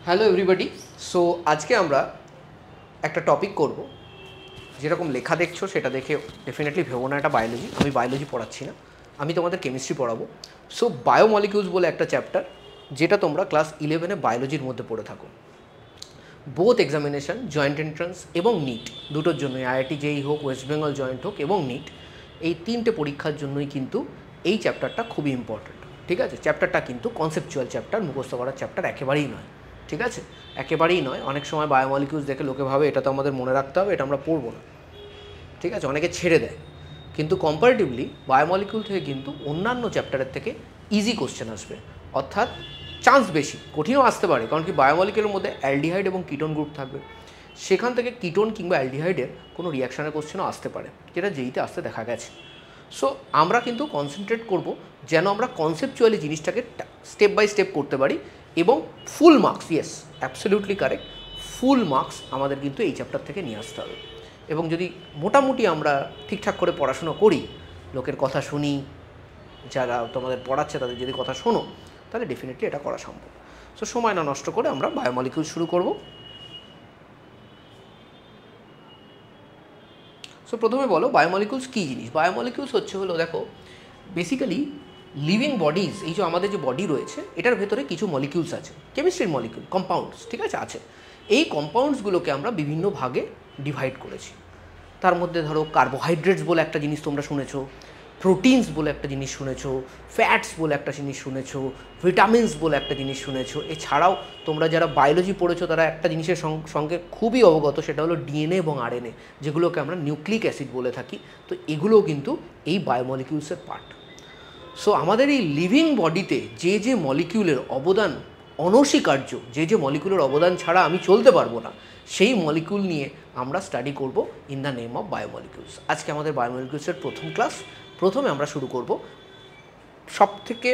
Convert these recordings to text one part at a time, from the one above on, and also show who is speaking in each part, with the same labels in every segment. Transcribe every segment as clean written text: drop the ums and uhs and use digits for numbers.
Speaker 1: Hello everybody. So আজকে আমরা একটা টপিক করব, যেরকম লেখা দেখছো সেটা দেখে ডেফিনেটলি ভেবো না এটা বায়োলজি। আমি বায়োলজি পড়াচ্ছি না, আমি তোমাদের কেমিস্ট্রি পড়াবো। সো বায়োমলিকিউলস বলে একটা চ্যাপ্টার, যেটা তোমরা ক্লাস 11-এ বায়োলজির মধ্যে পড়ে থাকো। বোথ এক্সামিনেশন, জয়েন্ট এন্ট্রান্স এবং নিট, দুটোর জন্য আইআইটি জেই হোক, ওয়েস্ট বেঙ্গল জয়েন্ট হোক এবং নিট, এই তিনটে পরীক্ষার জন্যই কিন্তু এই চ্যাপ্টারটা খুবই ইম্পর্ট্যান্ট। ঠিক আছে, চ্যাপ্টারটা কিন্তু কনসেপচুয়াল চ্যাপ্টার, মুখস্থ করার চ্যাপ্টার একেবারেই নয়। ঠিক আছে, একেবারেই নয়। অনেক সময় বায়োমলিকিউলস দেখে লোকে ভাবে এটা তো আমাদের মনে রাখতে হবে, এটা আমরা পড়বো না। ঠিক আছে, অনেকে ছেড়ে দেয়, কিন্তু কম্পারেটিভলি বায়োমলিকিউল থেকে কিন্তু অন্যান্য চ্যাপ্টারের থেকে ইজি কোশ্চেন আসবে, অর্থাৎ চান্স বেশি, কঠিনও আসতে পারে। কারণ কি, বায়োমলিকিউলের মধ্যে অ্যালডিহাইড এবং কিটোন গ্রুপ থাকবে, সেখান থেকে কিটোন কিংবা অ্যালডিহাইডের কোনো রিয়াকশানের কোশ্চেনও আসতে পারে, যেটা যেইতে আসতে দেখা গেছে। সো আমরা কিন্তু কনসেন্ট্রেট করব যেন আমরা কনসেপচুয়ালি জিনিসটাকে স্টেপ বাই স্টেপ করতে পারি এবং full marks, yes absolutely correct, full marks আমাদের কিন্তু এই চ্যাপ্টার থেকে নিয়ে আসতে হবে। এবং যদি মোটামুটি আমরা ঠিকঠাক করে পড়াশুনো করি, লোকের কথা শুনি, যারা তোমাদের পড়াচ্ছে তাদের যদি কথা শোনো, তাহলে ডেফিনেটলি এটা করা সম্ভব। সো সময় না নষ্ট করে আমরা বায়োমলিকিউল শুরু করব। সো প্রথমে বলো বায়োমলিকিউলস কী জিনিস। বায়োমলিকিউলস হলো দেখো, বেসিক্যালি লিভিং বডিজ, এই যে আমাদের যে বডি রয়েছে এটার ভেতরে কিছু মলিকিউলস আছে, কেমিস্ট্রির মলিকিউল, কম্পাউন্ডস, ঠিক আছে। এই কম্পাউন্ডসগুলোকে আমরা বিভিন্ন ভাগে ডিভাইড করেছি। তার মধ্যে ধরো কার্বোহাইড্রেটস বলে একটা জিনিস তোমরা শুনেছো, প্রোটিনস বলে একটা জিনিস শুনেছো, ফ্যাটস বলে একটা জিনিস শুনেছো, ভিটামিনস বলে একটা জিনিস শুনেছো। এছাড়াও তোমরা যারা বায়োলজি পড়েছো তারা একটা জিনিসের সঙ্গে খুবই অবগত, সেটা হলো ডিএনএ এবং আরএনএ, যেগুলোকে আমরা নিউক্লিক অ্যাসিড বলে থাকি। তো এগুলোও কিন্তু এই বায়োমলিকিউলসের পার্ট। সো আমাদের এই লিভিং বডিতে যে যে মলিকিউলের অবদান অনস্বীকার্য, যে যে মলিকিউলের অবদান ছাড়া আমি চলতে পারবো না, সেই মলিকিউল নিয়ে আমরা স্টাডি করব ইন দ্য নেম অফ বায়োমলিকিউলস। আজকে আমাদের বায়োমলিকিউলসের প্রথম ক্লাস। প্রথমে আমরা শুরু করব সবথেকে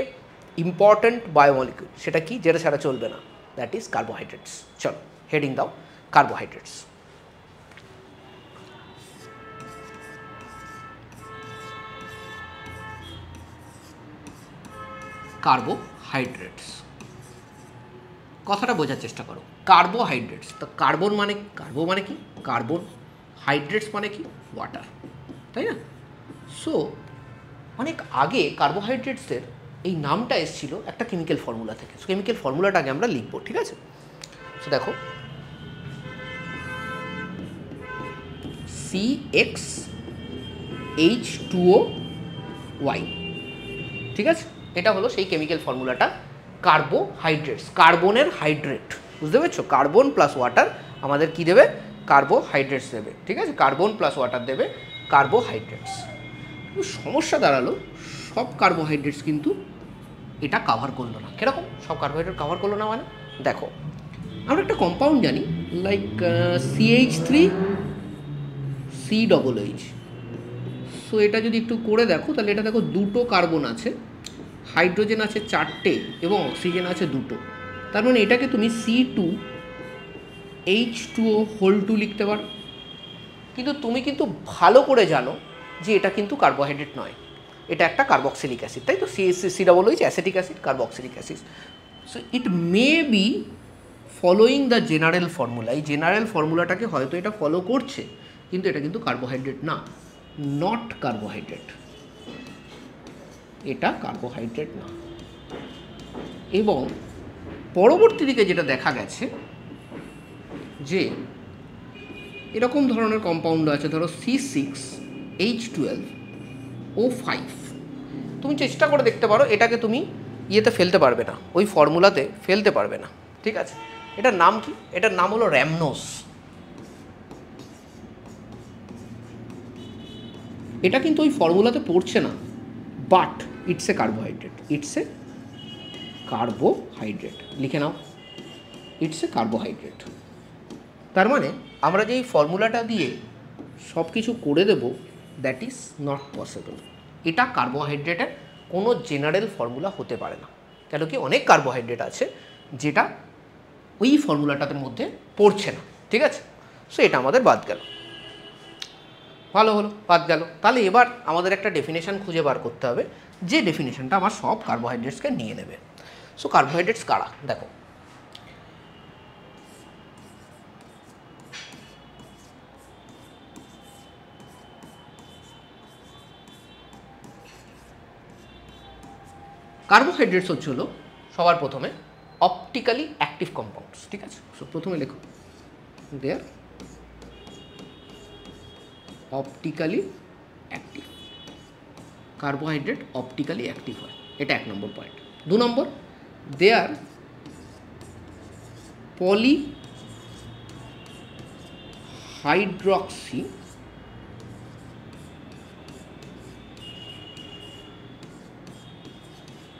Speaker 1: ইম্পর্ট্যান্ট বায়োমলিকিউল, সেটা কি, যেটা ছাড়া চলবে না, দ্যাট ইজ কার্বোহাইড্রেটস। চলো হেডিং দাও, কার্বোহাইড্রেটস। কার্বোহাইড্রেটস কথাটা বোঝার চেষ্টা করো। কার্বোহাইড্রেটস, তো কার্বন মানে, কার্বো মানে কি, কার্বন, হাইড্রেটস মানে কি, ওয়াটার, তাই না? সো অনেক আগে কার্বোহাইড্রেটসের এই নামটা এসেছিল একটা কেমিক্যাল ফর্মুলা থেকে। সো কেমিক্যাল ফর্মুলাটাকে আমরা লিখবো, ঠিক আছে? সো দেখো, CXH2OY, ঠিক আছে? এটা হলো সেই কেমিক্যাল ফর্মুলাটা, কার্বোহাইড্রেটস, কার্বনের হাইড্রেট, বুঝতে পেরেছো? কার্বন প্লাস ওয়াটার আমাদের কি দেবে, কার্বোহাইড্রেটস দেবে, ঠিক আছে? কার্বন প্লাস ওয়াটার দেবে কার্বোহাইড্রেটস। সমস্যা দাঁড়ালো, সব কার্বোহাইড্রেটস কিন্তু এটা কাভার করলো না। কীরকম সব কার্বোহাইড্রেট কাভার করলো না? মানে দেখো, আমরা একটা কম্পাউন্ড জানি লাইক CH3COOH। সো এটা যদি একটু করে দেখো, তাহলে এটা দেখো দুটো কার্বন আছে, হাইড্রোজেন আছে 4টে এবং অক্সিজেন আছে 2টো। তার মানে এটাকে তুমি C2H2O লিখতে পারো। কিন্তু তুমি কিন্তু ভালো করে জানো যে এটা কিন্তু কার্বোহাইড্রেট নয়, এটা একটা কার্বক্সিলিক অ্যাসিড, তাই তো? COOH acetic acid, carboxylic acid. So it may be following the general formula. এই জেনারেল ফর্মুলাটাকে হয়তো এটা ফলো করছে, কিন্তু এটা কিন্তু কার্বোহাইড্রেট না, নট কার্বোহাইড্রেট, এটা কার্বোহাইড্রেট না। এবং পরবর্তী দিকে যেটা দেখা গেছে যে এরকম ধরনের কম্পাউন্ড আছে, ধরো C6H12O5। তুমি চেষ্টা করে দেখতে পারো, এটাকে তুমি ইয়েতে ফেলতে পারবে না, ওই ফর্মুলাতে ফেলতে পারবে না, ঠিক আছে? এটার নাম কি? এটার নাম হলো র্যামনোস। এটা কিন্তু ওই ফর্মুলাতে পড়ছে না, but it's a carbohydrate, it's a carbohydrate, লিখে নাও, ইটস এ কার্বোহাইড্রেট। তার মানে আমরা যে এই ফর্মুলাটা দিয়ে সব কিছু করে দেব, দ্যাট ইজ নট পসিবল। এটা কার্বোহাইড্রেটের কোনো জেনারেল ফর্মুলা হতে পারে না। কেন কি, অনেক কার্বোহাইড্রেট আছে যেটা ওই ফর্মুলাটার মধ্যে পড়ছে না, ঠিক আছে? সো এটা আমাদের বাদ গেল, ভালো হলো, বাদ গেল। তাহলে এবার আমাদের একটা ডেফিনেশন খুঁজে বার করতে হবে, যে ডেফিনেশনটা আমার সব কার্বোহাইড্রেটসকে নিয়ে নেবে। সো কার্বোহাইড্রেটস কারা? দেখো, কার্বোহাইড্রেটস হচ্ছে হলো সবার প্রথমে অপটিক্যালি অ্যাক্টিভ কম্পাউন্ডস, ঠিক আছে। সো প্রথমে লেখো they are optically active, carbohydrate optically active হয়, এটা 1 number point. 2 number, they are polyhydroxy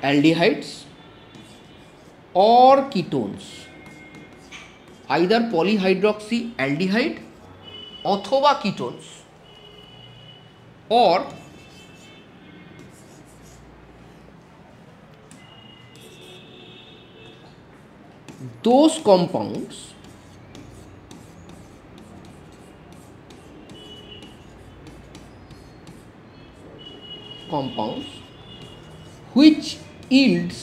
Speaker 1: aldehydes or ketones, either polyhydroxy aldehyde অথবা ketones or those compounds which yields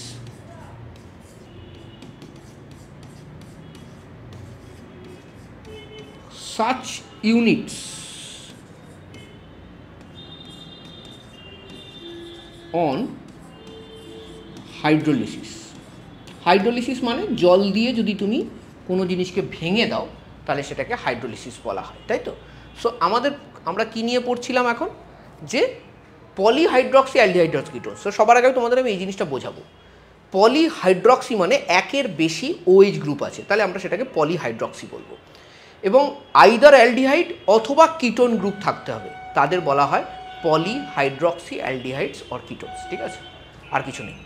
Speaker 1: such units on hydrolysis. Hydrolysis মানে জল দিয়ে যদি তুমি কোনো জিনিসকে ভেঙে দাও তাহলে সেটাকে হাইড্রোলিসিস বলা হয়, তাই তো। সো আমরা কি নিয়ে পড়ছিলাম এখন, যে পলিহাইড্রক্সি অ্যালডিহাইড কিটোনস। সো সবার আগে তোমাদের আমি এই জিনিসটা বোঝাবো। পলিহাইড্রক্সি মানে একের বেশি OH গ্রুপ আছে, তাহলে আমরা সেটাকে পলিহাইড্রক্সি বলবো, এবং আইদার অ্যালডিহাইড অথবা কিটোন গ্রুপ থাকতে হবে, তাদের বলা হয় পলিহাইড্রক্সি অ্যালডিহাইডস অর কিটোনস, ঠিক আছে, আর কিছু নেই।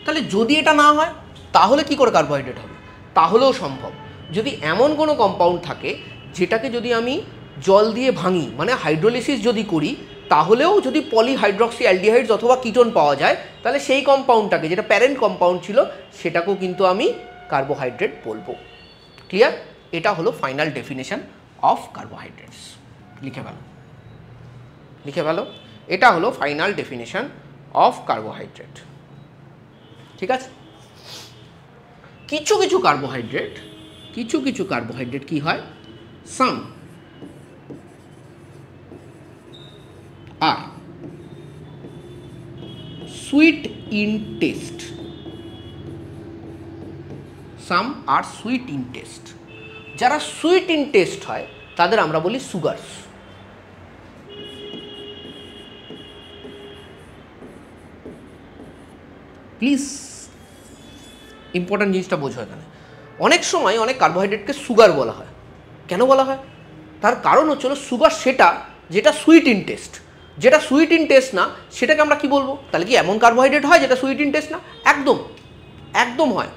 Speaker 1: তাহলে যদি এটা না হয় তাহলে কি করে কার্বোহাইড্রেট হবে? তাহলেও সম্ভব, যদি এমন কোনো কম্পাউন্ড থাকে যেটাকে যদি আমি জল দিয়ে ভাঙি, মানে হাইড্রোলিসিস যদি করি, তাহলেও যদি পলিহাইড্রক্সি অ্যালডিহাইডস অথবা কিটোন পাওয়া যায়, তাহলে সেই কম্পাউন্ডটাকে, যেটা প্যারেন্ট কম্পাউন্ড ছিল, সেটাকেও কিন্তু আমি কার্বোহাইড্রেট বলবো। ক্লিয়ার? এটা হলো ফাইনাল ডেফিনেশন অফ কার্বোহাইড্রেটস। লিখে ফেলো, এটা হলো ফাইনাল ডেফিনেশন অফ কার্বোহাইড্রেট, ঠিক আছে। কিছু কিছু কার্বোহাইড্রেট কি হয়, সাম আর সুইট ইন টেস্ট, যারা সুইট ইন টেস্ট হয় তাদের আমরা বলি সুগারস। প্লিজ ইম্পর্টেন্ট জিনিসটা বোঝো এখানে। অনেক সময় অনেক কার্বোহাইড্রেটকে সুগার বলা হয়। কেন বলা হয়? তার কারণ হচ্ছিল সুগার সেটা যেটা সুইট ইন টেস্ট, যেটা সুইট ইন টেস্ট না সেটাকে আমরা কি বলবো? তাহলে কি এমন কার্বোহাইড্রেট হয় যেটা সুইট ইন টেস্ট না? একদম হয়,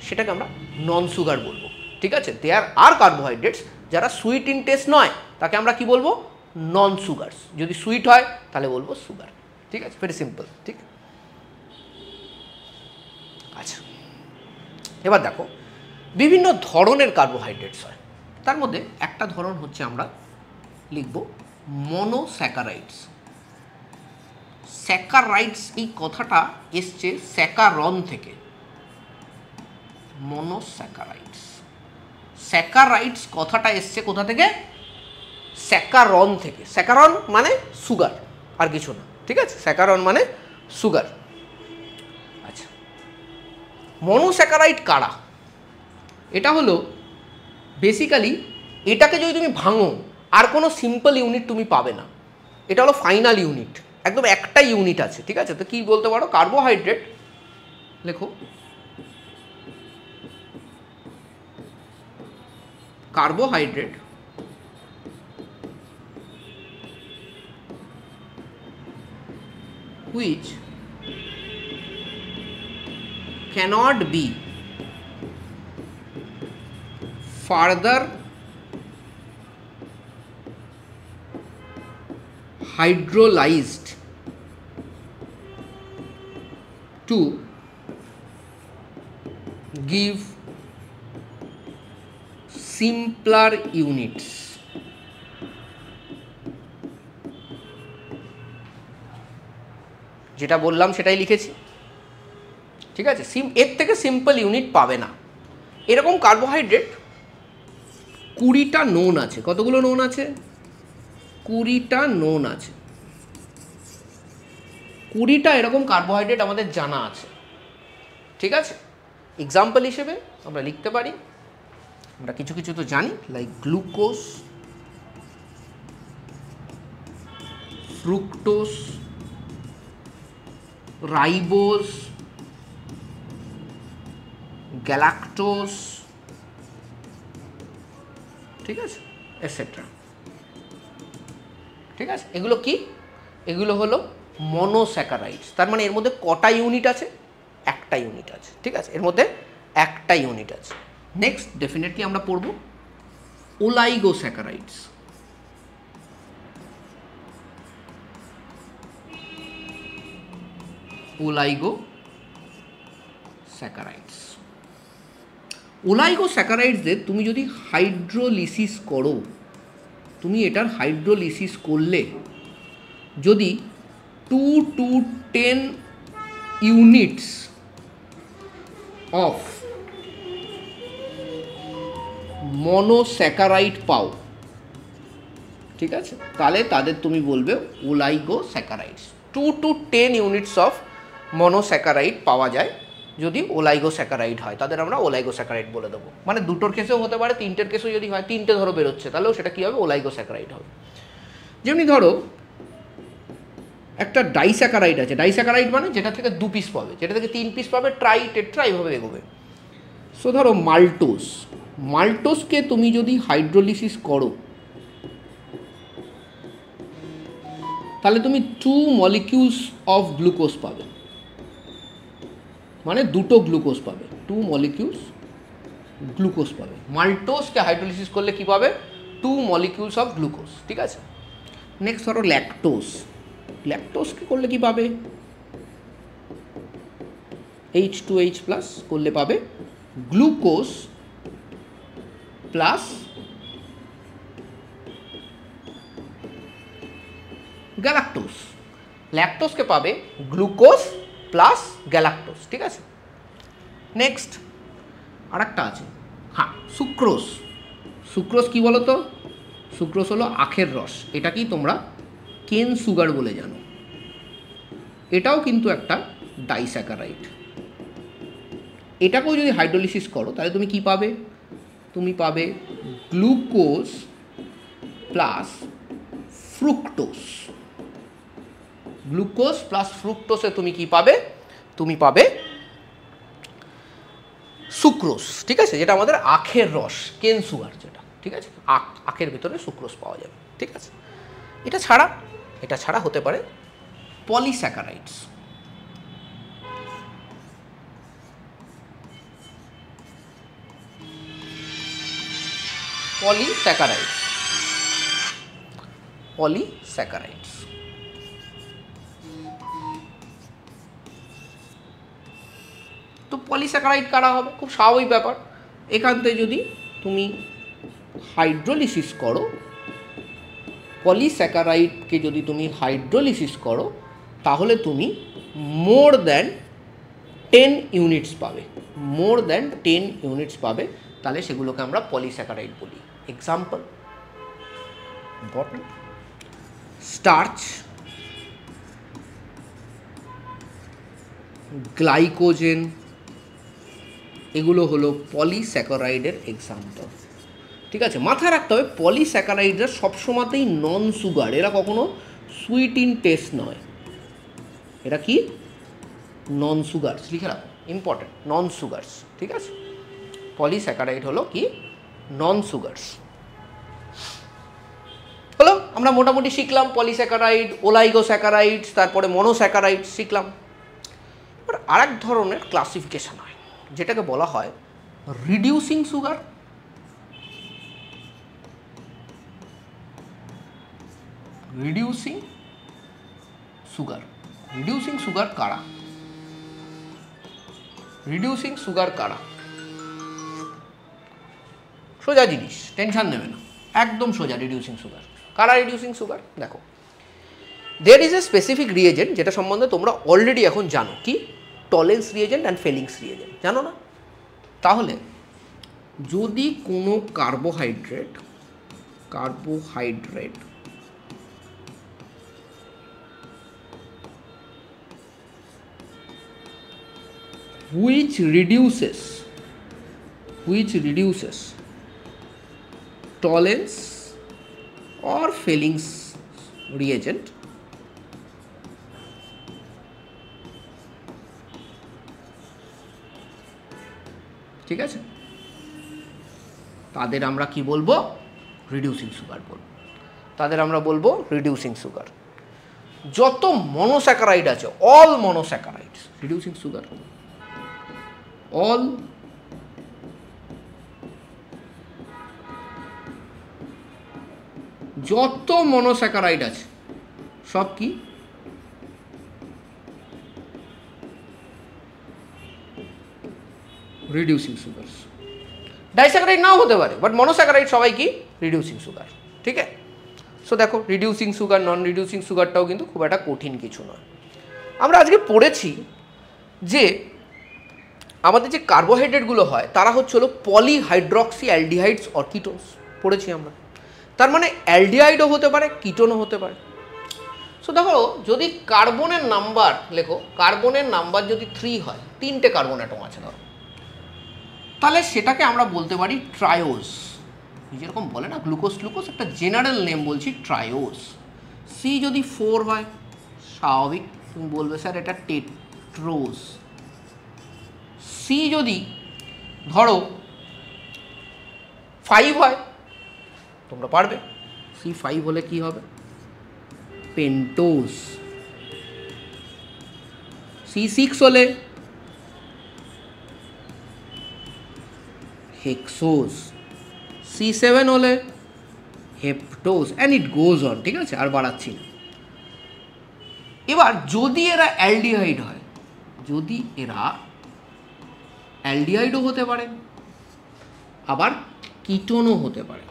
Speaker 1: সেটাকে আমরা নন সুগার বলবো, ঠিক আছে। দেয়ার আর কার্বোহাইড্রেটস যারা সুইট ইন টেস্ট নয়, তাকে আমরা কি বলবো? নন সুগারস। যদি সুইট হয় তাহলে বলবো সুগার, ঠিক আছে, ভেরি সিম্পল, ঠিক। আচ্ছা, এবার দেখো বিভিন্ন ধরনের কার্বোহাইড্রেটস হয়, তার মধ্যে একটা ধরন হচ্ছে আমরা লিখব মনোস্যাকারাইডস। স্যাকারাইডস এই কথাটা এসছে স্যাকারন থেকে, মনোস্যাকারাইডস। স্যাকারাইডস কথাটা এসছে কোথা থেকে? স্যাকারন থেকে। স্যাকারন মানে সুগার, আর কিছু না, ঠিক আছে। স্যাকারন মানে সুগার। আচ্ছা, মনোস্যাকারাইড কারা? এটা হলো বেসিক্যালি, এটাকে যদি তুমি ভাঙো আর কোনো সিম্পল ইউনিট তুমি পাবে না, এটা হলো ফাইনাল ইউনিট, একদম একটা ইউনিট আছে, ঠিক আছে। তো কি বলতে পারো? কার্বোহাইড্রেট, লেখো carbohydrate which cannot be further hydrolyzed to give simpler units. যেটা বললাম সেটাই লিখেছি, ঠিক আছে। এর থেকে সিম্পল ইউনিট পাবে না। এরকম কার্বোহাইড্রেট 20টা নোন আছে। কতগুলো নোন আছে? 20টা নোন আছে। 20টা এরকম কার্বোহাইড্রেট আমাদের জানা আছে, ঠিক আছে। এক্সাম্পল হিসেবে আমরা লিখতে পারি, আমরা কিছু কিছু তো জানি, like glucose, fructose, ribose, galactose, ঠিক আছে, এটসেট্রা। ঠিক আছে, এগুলো কি? এগুলো হলো মনোস্যাকারাইডস। তার মানে এর মধ্যে কটা ইউনিট আছে? একটা ইউনিট আছে, ঠিক আছে, এর মধ্যে একটা ইউনিট আছে। নেক্সট ডেফিনেটলি আমরা পড়ব ওলাইগোস্যাকারাইডস। ওলাইগোস্যাকারাইডস, ওলাইগোস্যাকারাইডসদের তুমি যদি হাইড্রোলিসিস করো, তুমি এটার হাইড্রোলিসিস করলে যদি 2 to 10 ইউনিটস অফ মনোস্যাকারাইড পাও, ঠিক আছে, তাহলে তাদের তুমি বলবে ওলাইগোস্যাকারাইডস। 2 to 10 ইউনিটস অফ মনোস্যাকারাইড পাওয়া যায় যদি ওলাইগোস্যাকারাইড হয়, তাদের আমরা ওলাইগোস্যাকারাইড বলে দেবো। মানে দুটোর কেসেও হতে পারে, তিনটের কেসেও যদি হয়, তিনটে ধরো বেরোচ্ছে, তাহলেও সেটা কী হবে? ওলাইগোস্যাকারাইড হবে। যেমনি ধরো একটা ডাইস্যাকারাইড আছে, ডাইস্যাকারাইড মানে যেটা থেকে 2 পিস পাবে, যেটা থেকে 3 পিস পাবে, ট্রাই, টেট্রা, এইভাবে এগোবে। সো ধরো মাল্টোজ, মাল্টোজকে তুমি যদি হাইড্রোলিসিস করো তাহলে তুমি 2 মলিকিউলস অফ গ্লুকোজ পাবে, মানে দুটো গ্লুকোজ পাবে, 2 মলিকিউলস গ্লুকোজ পাবে। মাল্টোজকে হাইড্রোলিসিস করলে কি পাবে? 2 মলিকিউলস অফ গ্লুকোজ, ঠিক আছে। নেক্সট ধরো ল্যাকটোজ, ল্যাকটোজকে করলে কি পাবে? H2H প্লাস করলে পাবে গ্লুকোজ প্লাস গ্যালাক্টোজ। ল্যাকটোজকে পাবে গ্লুকোজ প্লাস গ্যালাক্টোজ, ঠিক আছে। নেক্সট আর একটা আছে, হ্যাঁ, সুক্রোজ। সুক্রোজ কি বলো তো? সুক্রোজ হলো আখের রস, এটাকেই তোমরা কেন সুগার বলে জানো। এটাও কিন্তু একটা ডাইস্যাকারাইড। এটাকেও যদি হাইড্রোলিসিস করো তাহলে তুমি কি পাবে? তুমি পাবে glucose plus fructose. Glucose plus ফ্রুক্টোজে তুমি কি পাবে? তুমি পাবে সুক্রোজ, ঠিক আছে, যেটা আমাদের আখের রস, কেন সুগার যেটা, ঠিক আছে, আখের ভিতরে সুক্রোজ পাওয়া যাবে, ঠিক আছে। এটা ছাড়া হতে পারে পলিস্যাকারাইডস। পলিস্যাকারাইডস তো পলিস্যাকারাইড কারা হবে? খুব স্বাভাবিক ব্যাপার। এখান থেকে যদি তুমি হাইড্রোলিসিস করো, পলিস্যাকারাইডকে যদি তুমি হাইড্রোলিসিস করো তাহলে তুমি মোর দ্যান 10 ইউনিটস পাবে, মোর দ্যান 10 ইউনিটস পাবে, তাহলে সেগুলোকে আমরা পলিস্যাকারাইড বলি। এক্সাম্পল ইম্পর্টেন্ট, স্টার্চ, গ্লাইকোজেন, এগুলো হলো পলিস্যাকারাইডের এক্সাম্পল, ঠিক আছে। মাথায় রাখতে হবে পলিস্যাকারাইডরা সবসময়তেই নন সুগার, এরা কখনো সুইট ইন টেস্ট নয়। এরা কি? নন সুগারস, লিখে রাখো, ইম্পর্টেন্ট, নন সুগারস, ঠিক আছে। পলিস্যাকারাইড হলো কি? নন সুগারস। হলো, আমরা মোটামুটি শিখলাম পলিস্যাকারাইড, ওলাইগোস্যাকারাইডস, তারপরে মনোস্যাকারাইডস শিখলাম। এবার আরেক ধরনের ক্লাসিফিকেশন হয় যেটাকে বলা হয় reducing sugar. Reducing sugar, reducing sugar কারা? রিডিউসিং সুগার কারা? সোজা জিনিস, টেনশন নেবে না, একদম সোজা। রিডিউসিং সুগার কারা? রিডিউসিং সুগার দেখো, there is a specific reagent যেটা সম্বন্ধে তোমরা অলরেডি এখন জানো, কি? Tollens reagent and Fehling's reagent, জানো না? তাহলে যদি কোনো carbohydrate which reduces tolerance or Fehling reagent ঠিক আছে, তাদের আমরা কি বলবো? রিডিউসিং সুগার বলবো। তাদের আমরা বলবো রিডিউসিং সুগার। যত মনোস্যাকারাইড আছে, অল মনোস্যাকারাইডস রিডিউসিং সুগার, অল যত মনোস্যাকারাইড আছে সব কি? Reducing sugar. ডাইস্যাকারাইড নাও হতে পারে, বাট মনোস্যাকারাইড সবাই কি? Reducing sugar. ঠিক আছে, সো দেখো রিডিউসিং সুগার, নন রিডিউসিং সুগারটাও কিন্তু খুব একটা কঠিন কিছু নয়। আমরা আজকে পড়েছি যে আমাদের যে কার্বোহাইড্রেটগুলো হয় তারা হলো পলিহাইড্রক্সি অ্যালডিহাইডস অর কিটোনস পড়েছি আমরা। তার মানে অ্যালডিহাইডও হতে পারে, কিটোনও হতে পারে। সো দেখো যদি কার্বনের নাম্বার লেখো, কার্বনের নাম্বার যদি 3 হয়, 3টে কার্বন অ্যাটম আছে ধরো, তাহলে সেটাকে আমরা বলতে পারি ট্রায়োজ। যেরকম বলে না গ্লুকোজ একটা জেনারেল নেম বলছি ট্রায়োজ। সি যদি 4 হয় স্বাভাবিক তুমি বলবে স্যার এটা টেট্রোজ। সি যদি ধরো 5 হয় তোমরা পারবে, সি 5 হলে কি হবে? পেন্টোজ। সি 6 হলে হেক্সোজ। C7 হলে হেপ্টোজ, অ্যান্ড ইট গোজ অন। ঠিক আছে, আর বাড়াচ্ছি না। এবার যদি এরা অ্যালডিহাইড হয়, যদি এরা অ্যালডিহাইডও হতে পারে আবার কিটোনও হতে পারে,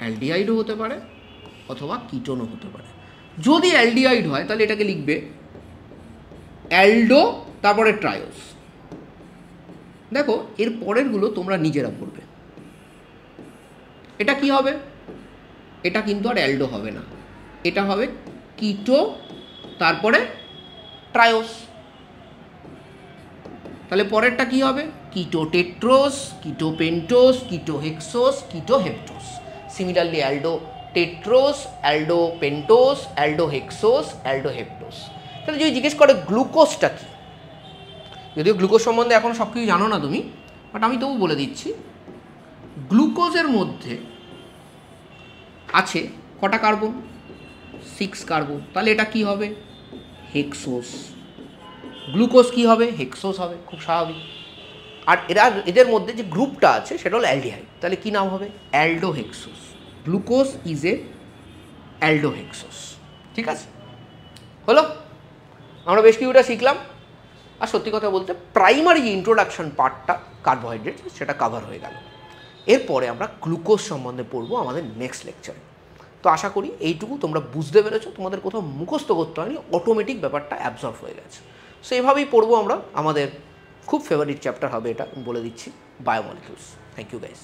Speaker 1: অ্যালডিহাইডও হতে পারে অথবা কিটোনও হতে পারে। যদি অ্যালডিহাইড হয় তাহলে এটাকে লিখবে অ্যালডো তারপরে ট্রায়োজ। দেখো এর পরেরগুলো তোমরা নিজেরা পড়বে। এটা কি হবে? এটা কিন্তু আর অ্যালডো হবে না, এটা হবে কিটো তারপরে ট্রায়োস। তাহলে পরেরটা কি হবে? কিটো টেট্রোস, কিটো pentose, keto hexose, keto heptose. Similarly aldo tetrose, aldo pentose, aldo hexose, aldo heptose. তাহলে যদি জিজ্ঞেস করে গ্লুকোজটা কি, যদিও গ্লুকোজ সম্বন্ধে এখন সব কিছু জানো না তুমি, বাট আমি তবু বলে দিচ্ছি। গ্লুকোজের মধ্যে আছে কটা কার্বন? 6 কার্বন। তাহলে এটা কি হবে? হেক্সোস। গ্লুকোজ কি হবে? হেক্সোস হবে, খুব স্বাভাবিক। আর এদের মধ্যে যে গ্রুপটা আছে সেটা হলো অ্যালডিহাইড, তাহলে কি নাম হবে? Aldohexose. Glucose is a aldohexose. ঠিক আছে, হলো? আমরা বেশ কিছুটা শিখলাম। আর সত্যি কথা বলতে প্রাইমারি যে ইন্ট্রোডাকশন পার্টটা কার্বোহাইড্রেট সেটা কভার হয়ে গেল। এরপরে আমরা গ্লুকোজ সম্বন্ধে পড়বো আমাদের নেক্সট লেকচারে। তো আশা করি এইটুকু তোমরা বুঝতে পেরেছো, তোমাদের কোথাও মুখস্থ করতে হয়নি, অটোমেটিক ব্যাপারটা অ্যাবজর্ব হয়ে গেছে। সো এভাবেই পড়বো আমরা। আমাদের খুব ফেভারিট চ্যাপ্টার হবে এটা, আমি বলে দিচ্ছি, বায়োমলিকিউলস। Thank you guys.